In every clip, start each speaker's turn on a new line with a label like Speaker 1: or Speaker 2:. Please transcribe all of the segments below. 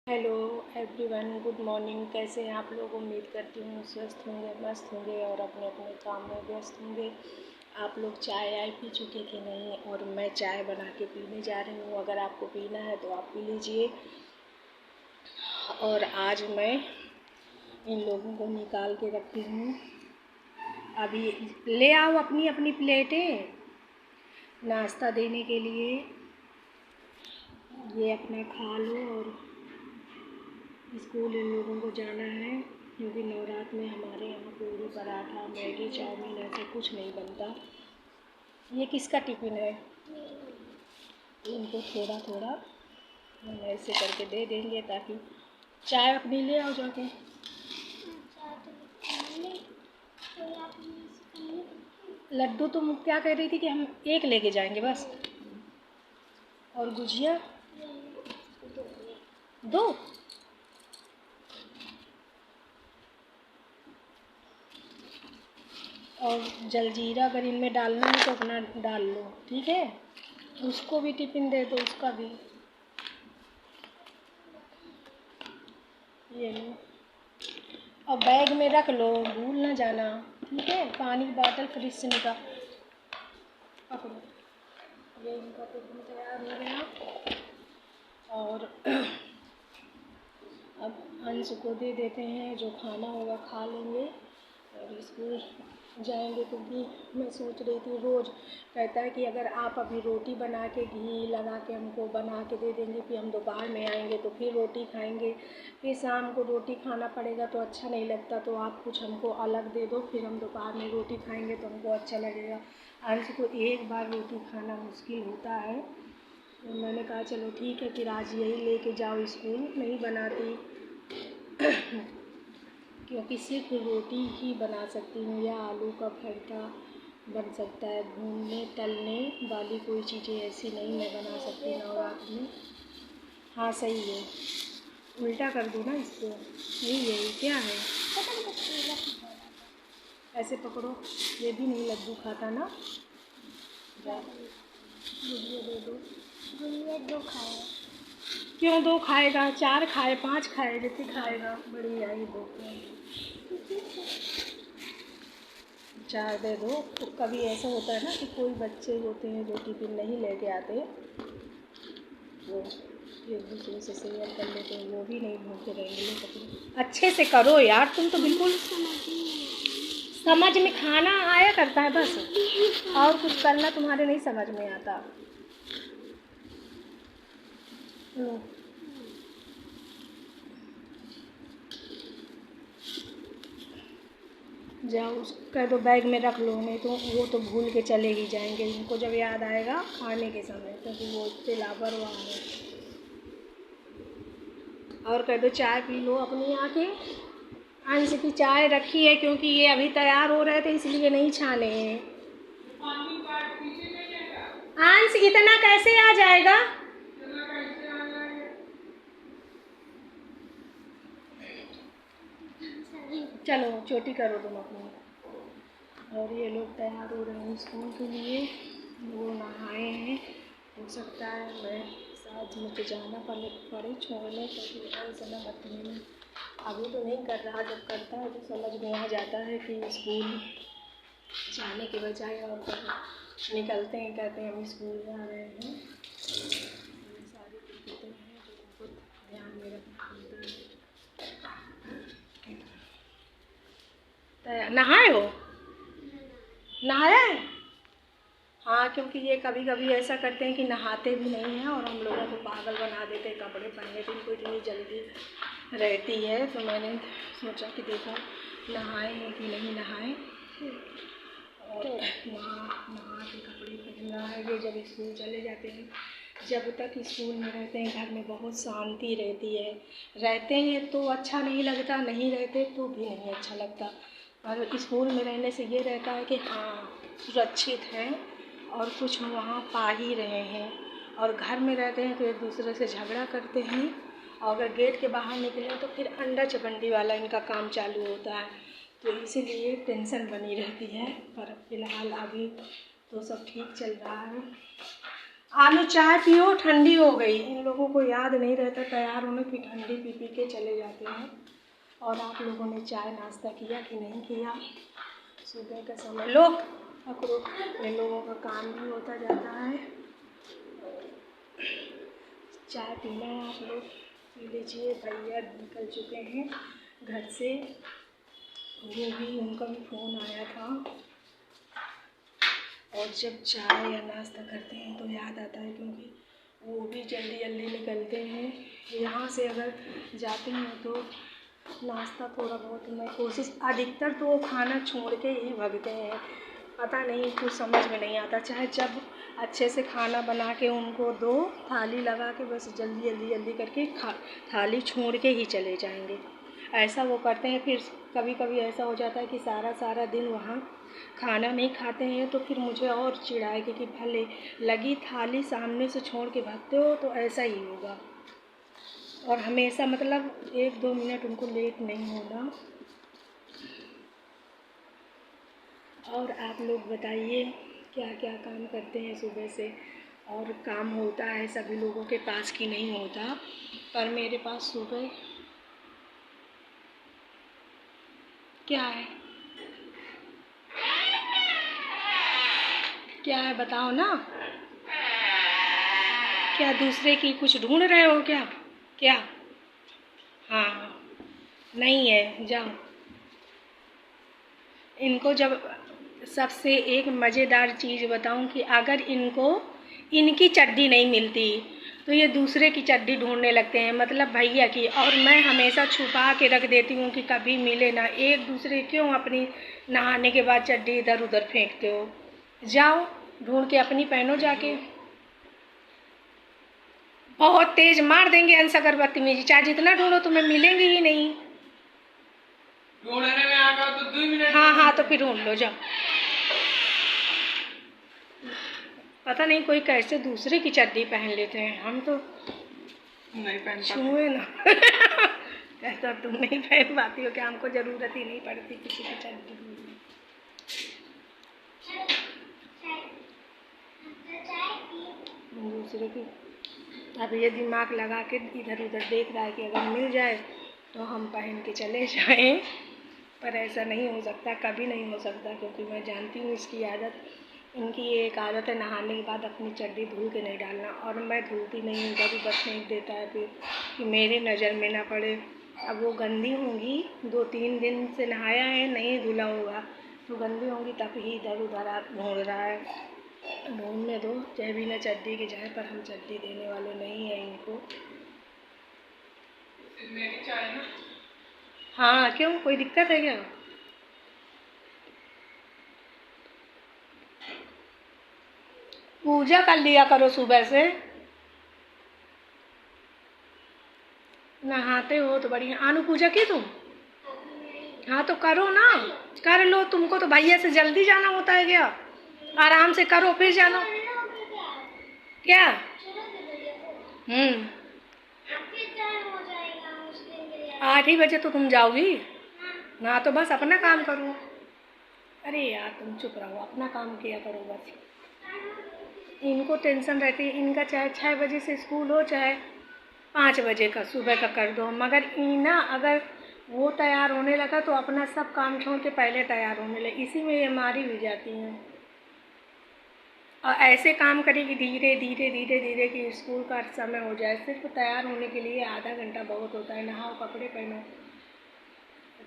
Speaker 1: Hello everyone, good morning. कैसे हैं आप लोग? उम्मीद करती हूँ स्वस्थ होंगे, मस्त होंगे और अपने अपने काम में व्यस्त होंगे। आप लोग चाय आय पी चुके कि नहीं? और मैं चाय बना के पीने जा रही हूँ। अगर आपको पीना है तो आप पी लीजिए। और आज मैं इन लोगों को निकाल के रखी हूँ। अभी ले आओ अपनी अपनी प्लेटें नाश्ता देने के लिए। ये अपना खा लो। और स्कूल इन लोगों को जाना है क्योंकि नवरात्र में हमारे यहाँ पूरी पराठा, मैगी, चाउमीन ऐसा कुछ नहीं बनता। ये किसका टिफ़िन है? इनको थोड़ा थोड़ा हम ऐसे करके दे देंगे ताकि चाय अपनी ले आओ जाके। लड्डू तुम क्या कह रही थी कि हम एक लेके जाएंगे बस? और गुजिया दो? और जलजीरा अगर इनमें डालना है तो अपना डाल लो, ठीक है? उसको भी टिफ़िन दे दो, उसका भी। ये लो और बैग में रख लो, भूल ना जाना, ठीक है? पानी की बोतल फ्रिज से निकाल पकड़ो। ये इनका टिफ़िन तैयार हो गया। और अब अंश को दे देते हैं, जो खाना होगा खा लेंगे और स्कूल जाएंगे। तो भी मैं सोच रही थी, रोज़ कहता है कि अगर आप अभी रोटी बना के घी लगा के हमको बना के दे देंगे, फिर हम दोपहर में आएंगे तो फिर रोटी खाएंगे, फिर शाम को रोटी खाना पड़ेगा तो अच्छा नहीं लगता। तो आप कुछ हमको अलग दे दो, फिर हम दोपहर में रोटी खाएंगे तो हमको अच्छा लगेगा। अंश को एक बार रोटी खाना मुश्किल होता है। तो मैंने कहा चलो ठीक है, फिर आज यही लेके जाओ स्कूल। नहीं बनाती क्योंकि सिर्फ रोटी ही बना सकती हूँ या आलू का भरता बन सकता है। भूनने तलने वाली कोई चीज़ें ऐसी नहीं मैं बना सकती नवरात्र में। हाँ सही है, उल्टा कर दो ना इसको। यही है, ये क्या है? ऐसे पकड़ो। ये भी नहीं लड्डू खाता ना। गुजिया दे दो। गुजिया दो खाएगा। क्यों दो खाएगा? 4 खाए, 5 खाए, जितनी खाएगा। बड़ी आई दो 4 दे दो। तो कभी ऐसा होता है ना कि कोई बच्चे होते हैं जो टिफ़िन नहीं लेके आते, वो एक दूसरे से शेयर कर लेते हैं, वो भी नहीं भूखे रहेंगे। अच्छे से करो यार, तुम तो बिल्कुल समझ में खाना आया करता है बस, और कुछ करना तुम्हारे नहीं समझ में आता। जाओ, कह दो बैग में रख लो, नहीं तो वो तो भूल के चले ही जाएंगे। इनको जब याद आएगा खाने के समय, क्योंकि वो इतने लापरवाह है। और कह दो चाय पी लो अपनी आके। अंश की चाय रखी है क्योंकि ये अभी तैयार हो रहे थे, इसलिए नहीं छाने हैं। अंश इतना कैसे आ जाएगा? चलो चोटी करो तुम अपनी। और ये लोग तैयार हो रहे हैं स्कूल के लिए। वो नहाए हैं। हो सकता है मैं शायद मुझे जाना पड़े छोड़ने, क्योंकि ऐसा बदतमीजी में अभी तो नहीं कर रहा। जब करता है तो समझ में आ जाता है कि स्कूल जाने के बजाय और निकलते हैं, कहते हैं हम स्कूल जा रहे हैं। ये सारी दिक्कतें हैं जो उनको ध्यान में रखना पड़ता है। नहाए हो? नहाया है? हाँ, क्योंकि ये कभी कभी ऐसा करते हैं कि नहाते भी नहीं हैं और हम लोगों को पागल बना देते हैं। कपड़े पहनने की इनको इतनी जल्दी रहती है, तो मैंने सोचा कि देखो नहाए हैं कि नहीं नहाए। और नहा के कपड़े पहनना है। ये जब स्कूल चले जाते हैं, जब तक स्कूल में रहते हैं घर में बहुत शांति रहती है। रहते हैं तो अच्छा नहीं लगता, नहीं रहते तो भी नहीं अच्छा लगता। और स्कूल में रहने से ये रहता है कि हाँ सुरक्षित हैं और कुछ वहाँ पा ही रहे हैं। और घर में रहते हैं तो एक दूसरे से झगड़ा करते हैं, और अगर गेट के बाहर निकले तो फिर अंडा चपंडी वाला इनका काम चालू होता है। तो इसीलिए टेंशन बनी रहती है। पर फिलहाल अभी तो सब ठीक चल रहा है। आलू चाय पियो, ठंडी हो गई। इन लोगों को याद नहीं रहता तैयार होने की, ठंडी पी पी के चले जाते हैं। और आप लोगों ने चाय नाश्ता किया कि नहीं किया? सुबह का समय लो पकड़ो, इन लोगों का काम भी होता जाता है। चाय पीना है आप लोग, पी लीजिए। भैया निकल चुके हैं घर से, वो भी उनका भी फ़ोन आया था। और जब चाय या नाश्ता करते हैं तो याद आता है, क्योंकि वो भी जल्दी जल्दी निकलते हैं। यहाँ से अगर जाते हैं तो नाश्ता थोड़ा बहुत मैं कोशिश, अधिकतर तो वो खाना छोड़ के ही भागते हैं। पता नहीं, कुछ समझ में नहीं आता। चाहे जब अच्छे से खाना बना के उनको दो, थाली लगा के, बस जल्दी जल्दी जल्दी करके थाली छोड़ के ही चले जाएंगे। ऐसा वो करते हैं। फिर कभी कभी ऐसा हो जाता है कि सारा सारा दिन वहाँ खाना नहीं खाते हैं, तो फिर मुझे और चिढ़ाएगी कि भले लगी थाली सामने से छोड़ के भागते हो, तो ऐसा ही होगा। और हमेशा मतलब 1-2 मिनट उनको लेट नहीं होना। और आप लोग बताइए क्या क्या काम करते हैं सुबह से? और काम होता है सभी लोगों के पास कि नहीं होता, पर मेरे पास सुबह क्या है, क्या है बताओ ना। क्या दूसरे की कुछ ढूंढ रहे हो क्या? क्या? हाँ, नहीं है, जाओ। इनको जब सबसे एक मज़ेदार चीज़ बताऊं कि अगर इनको इनकी चड्डी नहीं मिलती तो ये दूसरे की चड्डी ढूंढने लगते हैं, मतलब भैया की। और मैं हमेशा छुपा के रख देती हूँ कि कभी मिले ना। एक दूसरे क्यों अपनी नहाने के बाद चड्डी इधर उधर फेंकते हो? जाओ ढूंढ के अपनी पहनो जाके। बहुत तेज मार देंगे अंश अगर बदतमीजी, चाहे जितना ढूंढो तुम्हें मिलेंगे ही नहीं। ढूंढने में आगा तो 2 मिनट। हाँ तो फिर ढूंढ लो, जाओ। पता नहीं कोई कैसे दूसरे की चड्डी पहन लेते हैं, हम तो नहीं पहन पाते। छुए ना कैसा तुम नहीं पहन पाती हो? क्या हमको ज़रूरत ही नहीं पड़ती किसी की चड्डी की? दूसरे की। अब ये दिमाग लगा के इधर उधर देख रहा है कि अगर मिल जाए तो हम पहन के चले जाएं, पर ऐसा नहीं हो सकता, कभी नहीं हो सकता, क्योंकि मैं जानती हूँ इसकी आदत। इनकी ये एक आदत है, नहाने के बाद अपनी चड्डी धुल के नहीं डालना। और मैं धुलती नहीं हूँ, इधर उधर फेंक देता है फिर कि मेरी नज़र में ना पड़े। अब वो गंदी होंगी, 2-3 दिन से नहाया है, नहीं धुला होगा, तो गंदी होंगी, तब ही इधर उधर आप ढूंढ रहा है। ढूंढने दो, चाहे बिना चड्डी के जाए, पर हम चड्डी देने वाले नहीं हैं इनको। मेरी चाय ना? हाँ, क्यों, कोई दिक्कत है क्या? पूजा कर लिया करो सुबह से, नहाते हो तो बढ़िया। आनु पूजा की तुम? हाँ तो करो ना, कर लो। तुमको तो भैया से जल्दी जाना होता है क्या? आराम से करो फिर जानो। क्या? 8 ही बजे तो तुम जाओगी ना, तो बस अपना काम करो। अरे यार तुम चुप रहो, अपना काम किया करो बस। इनको टेंशन रहती है, इनका चाहे 6 बजे से स्कूल हो, चाहे 5 बजे का सुबह का कर दो, मगर इना अगर वो तैयार होने लगा तो अपना सब काम छोड़ के पहले तैयार होने लगे, इसी में ये मारी भी जाती हैं। और ऐसे काम करेगी धीरे धीरे धीरे धीरे कि स्कूल का समय हो जाए। सिर्फ तैयार होने के लिए आधा घंटा बहुत होता है। नहाओ, कपड़े पहनो,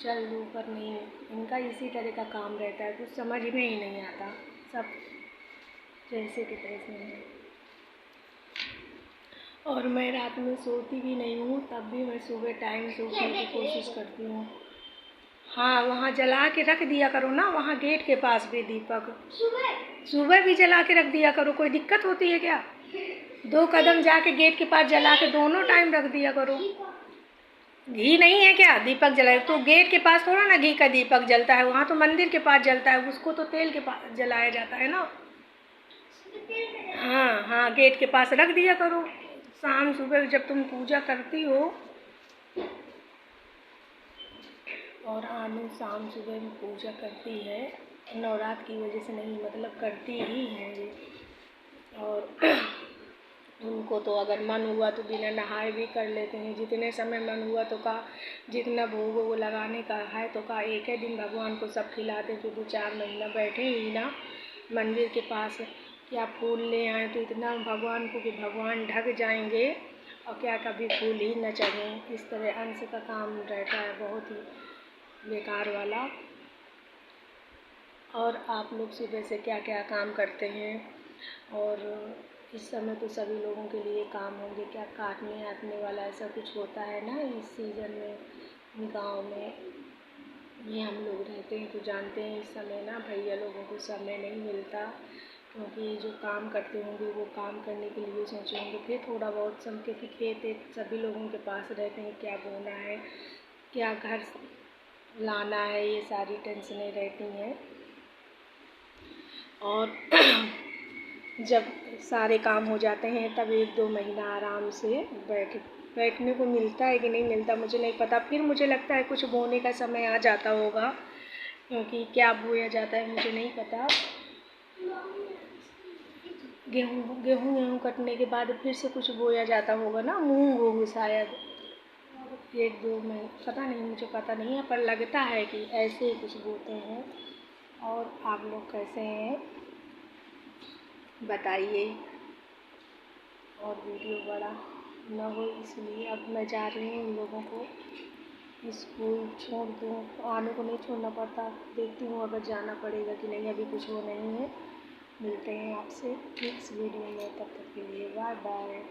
Speaker 1: चल दो, पर नहीं, इनका इसी तरह का काम रहता है, कुछ समझ में ही नहीं आता, सब जैसे कि तैसे हैं। और मैं रात में सोती भी नहीं हूँ, तब भी मैं सुबह टाइम से उठने की कोशिश करती हूँ। हाँ, वहाँ जला के रख दिया करो ना, वहाँ गेट के पास भी दीपक सुबह भी जला के रख दिया करो। कोई दिक्कत होती है क्या? 2 कदम जाके गेट के पास जला के दोनों टाइम रख दिया करो। घी नहीं है क्या दीपक जलाए? तो गेट के पास थोड़ा ना घी का दीपक जलता है, वहाँ तो मंदिर के पास जलता है, उसको तो तेल के पास जलाया जाता है ना। हाँ, गेट के पास रख दिया करो। शाम सुबह जब तुम पूजा करती हो, और आनु शाम सुबह भी पूजा करती है, नवरात्र की वजह से नहीं, मतलब करती ही है ये। और उनको तो अगर मन हुआ तो बिना नहाए भी कर लेते हैं, जितने समय मन हुआ तो कहा जितना भोग वो लगाने का है तो कहा एक ही दिन भगवान को सब खिला दे, तो 2-4 महीना बैठे ही ना मंदिर के पास, क्या फूल ले आए तो इतना भगवान को कि भगवान ढक जाएंगे और क्या कभी फूल ही न चढ़ें। इस तरह अंश का काम रहता है, बहुत ही बेकार वाला। और आप लोग सुबह से क्या क्या काम करते हैं, और इस समय तो सभी लोगों के लिए काम होंगे, क्या काटने आटने वाला ऐसा कुछ होता है ना इस सीज़न में गांव में। ये हम लोग रहते हैं तो जानते हैं इस समय ना भैया लोगों को समय नहीं मिलता, क्योंकि जो काम करते होंगे वो काम करने के लिए सोचे होंगे, फिर थोड़ा बहुत सम के फिर खेत सभी लोगों के पास रहते हैं, क्या बोना है, क्या घर लाना है, ये सारी टेंशनें रहती हैं। और जब सारे काम हो जाते हैं तब 1-2 महीना आराम से बैठने को मिलता है कि नहीं मिलता मुझे नहीं पता। फिर मुझे लगता है कुछ बोने का समय आ जाता होगा, क्योंकि क्या बोया जाता है मुझे नहीं पता। गेहूँ कटने के बाद फिर से कुछ बोया जाता होगा ना, मूंग वूंग शायद 1-2 में, पता नहीं, मुझे पता नहीं है, पर लगता है कि ऐसे ही कुछ बोते हैं। और आप लोग कैसे हैं बताइए, और वीडियो बड़ा न हो इसलिए अब मैं जा रही हूँ उन लोगों को स्कूल छोड़ दूँ, आने को नहीं छोड़ना पड़ता, देखती हूँ अगर जाना पड़ेगा कि नहीं, अभी कुछ वो नहीं है। मिलते हैं आपसे नेक्स्ट वीडियो में, तब तक के लिए बाय बाय।